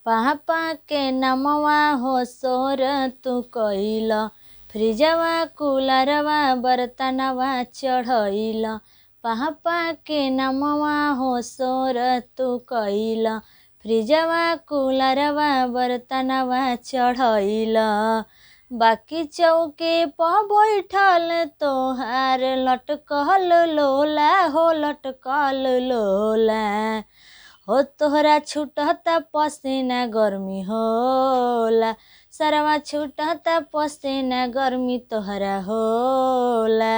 पापा के नमवा हो सोर तू कइल, फ्रिजवा कूलरवा बर्तनवा चढ़इल। पापा के नमवा हो सोर तू कइल, फ्रिजवा कूलरवा बर्तनवा चढ़इल। बाकी चौके प बैठल तोहार लटकल लोला हो लटकल लोला। हो तोहरा छूटता पसीना गर्मी होला, सरवा छूटता पसीना गर्मी तोहरा होला।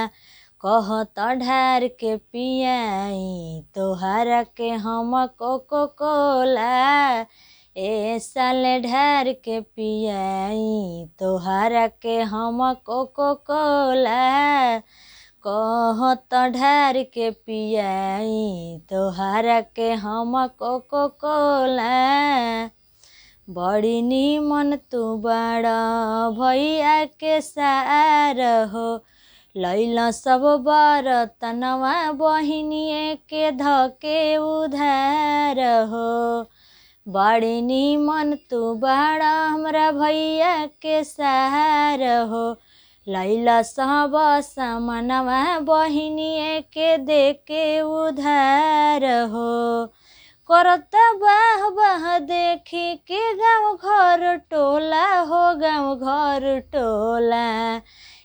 कहत ढार के पियाई तोहरा के हम कोको कोला, ए साले ढार के पियाई तोहरा के हम कोको कोला। कहत ढार के पियाई तोहरा के हम कोको कोला। बड़ी निमन तू बड़ा भैया के सार हो, लैला सब बरतनवा बहिनिए के धके उधार हो। बड़ी निमन तू बड़ा हमरा भैया के सार हो, लैला सब सामनवा बहिनिए के देके उधार हो। करता बाह बाह देखी के गाँव घर टोला हो गाँव घर टोला।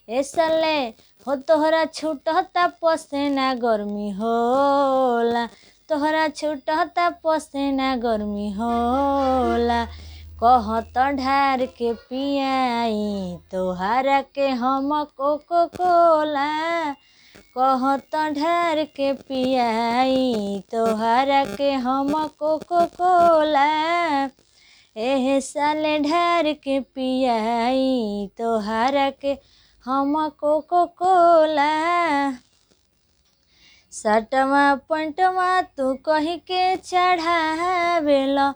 ए साले हो तोहरा छूटता पसीना गर्मी होला, तोहरा छूटता पसीना गर्मी होला। कहत ढार के पियाई तोहरा के हम कोको कोला, कहत ढार के पियाई तोहरा के हम कोको कोला। एह साले ढार के पियाई तोहरा के हम कोको कोला। सटवा पंटवा तू कही के चढ़ावेला,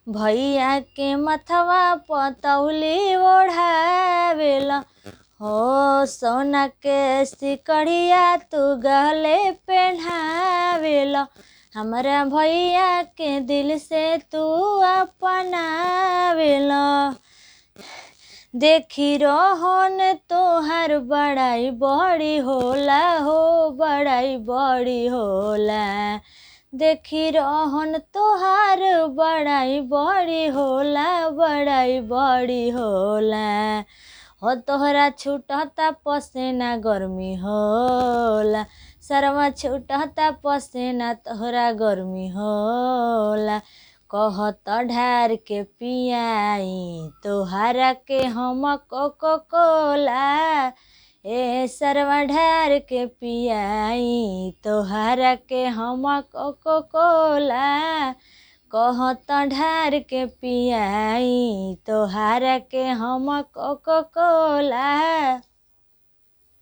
भैया के मथवा पतौली ओढ़ावेला। हो सोना के सिकड़िया तू गले पहनावेला, हमरा भैया के दिल से तू अपनावेला। देखी रोहन तोहर बड़ाई बड़ी होला हो बड़ाई बड़ी होला। देखी रोहन तोहार बड़ाई बड़ी होला बड़ाई बड़ी होला। हो तोहरा छूटता पसीना गर्मी होला, सरवा छूटता पसीना तोहरा गर्मी होला। कहत ढार के पियाई तोहरा के हम कोको कोला, ए सरवा ढार के पियाई तोहरा के हम कोको कोला। कहत ढार के पियाई तोहरा के हम कोको कोला।